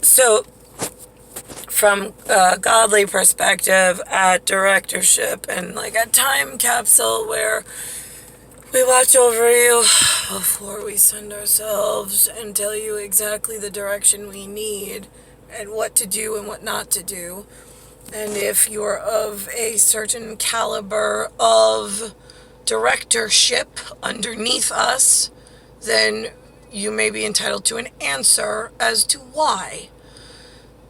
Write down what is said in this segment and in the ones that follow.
So from a godly perspective at directorship and like a time capsule where we watch over you before we send ourselves and tell you exactly the direction we need and what to do and what not to do. And if you're of a certain caliber of directorship underneath us, then you may be entitled to an answer as to why.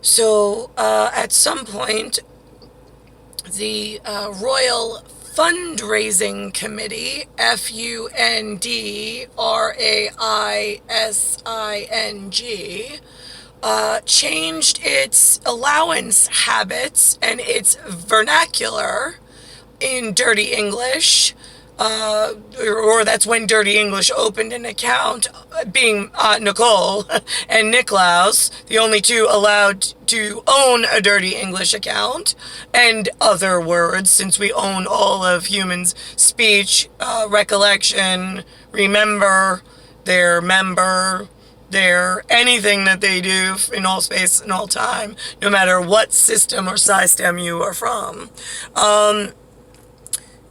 So at some point, the Royal Fundraising Committee, FUNDRAISING, changed its allowance habits and its vernacular in Dirty English, or that's when Dirty English opened an account, being Nicole and Niklaus, the only two allowed to own a Dirty English account, and other words, since we own all of humans' speech, recollection, remember, their member, their anything that they do in all space and all time, no matter what system or system you are from.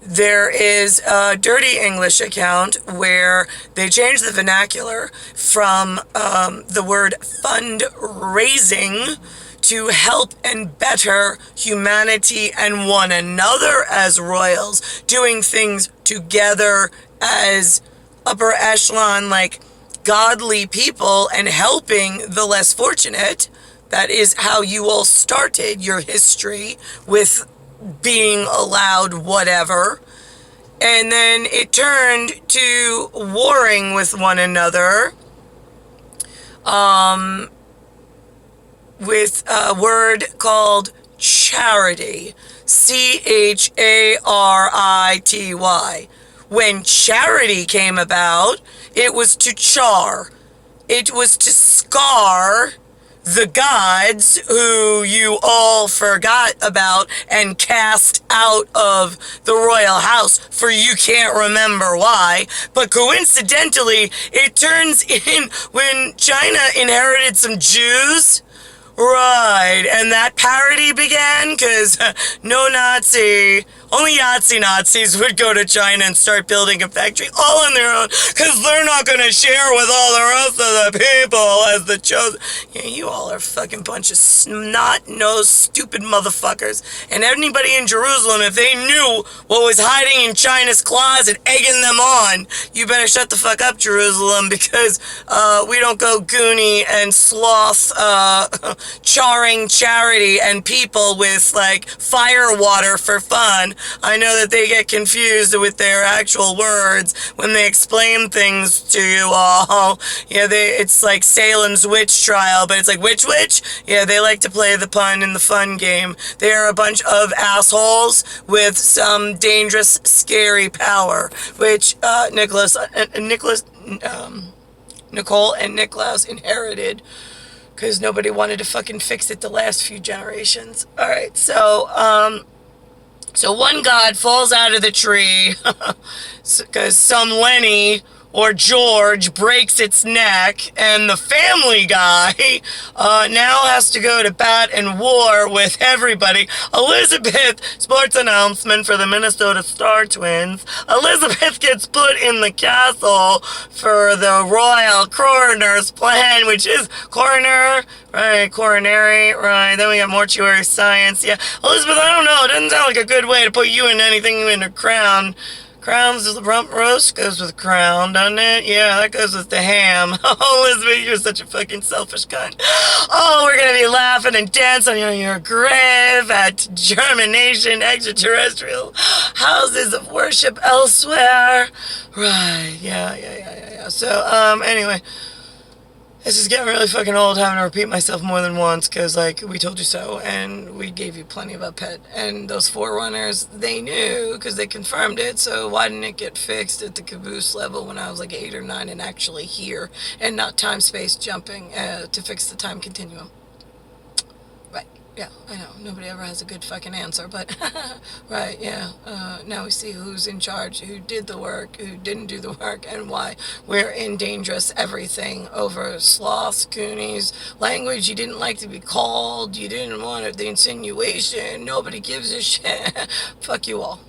There is a Dirty English account where they changed the vernacular from the word fundraising to help and better humanity and one another as royals, doing things together as upper echelon, like godly people, and helping the less fortunate. That is how you all started your history, with being allowed whatever, and then it turned to warring with one another, with a word called charity, CHARITY. When charity came about, it was to char, it was to scar the gods who you all forgot about and cast out of the royal house, for you can't remember why. But coincidentally, it turns in when China inherited some Jews. Right, and that parody began because no Nazi, only Yahtzee Nazis would go to China and start building a factory all on their own, because they're not going to share with all the rest of the people as the chosen. Yeah, you all are a fucking bunch of snot-nosed, stupid motherfuckers. And anybody in Jerusalem, if they knew what was hiding in China's closet, egging them on, you better shut the fuck up, Jerusalem, because we don't go Goonie and sloth charring charity and people with like fire water for fun. I know that they get confused with their actual words when they explain things to you all. Yeah, it's like Salem's witch trial, but it's like which witch? Yeah, they like to play the pun in the fun game. They are a bunch of assholes with some dangerous, scary power, which Nicole and Niklaus inherited, because nobody wanted to fucking fix it the last few generations. Alright, so one god falls out of the tree because some Lenny or George breaks its neck, and the Family Guy now has to go to bat and war with everybody. Elizabeth, sports announcement for the Minnesota Star Twins, Elizabeth gets put in the castle for the royal coroner's plan, which is coroner, right, coronary, right, then we got mortuary science. Yeah, Elizabeth, I don't know, it doesn't sound like a good way to put you in anything in a crown. Crowns is the rump roast, goes with crown, doesn't it? Yeah, that goes with the ham. Oh, Elizabeth, you're such a fucking selfish cunt. Oh, we're gonna be laughing and dancing on your grave at germination extraterrestrial houses of worship elsewhere. Right, yeah. So, anyway, this is getting really fucking old, having to repeat myself more than once, because, like, we told you so, and we gave you plenty of a pet, and those forerunners, they knew, because they confirmed it, so why didn't it get fixed at the caboose level when I was, like, 8 or 9 and actually here, and not time-space jumping to fix the time continuum? Right. Yeah, I know. Nobody ever has a good fucking answer, but right, yeah. Now we see who's in charge, who did the work, who didn't do the work, and why we're in dangerous everything over sloths, goonies, language you didn't like to be called, you didn't want it, the insinuation, nobody gives a shit. Fuck you all.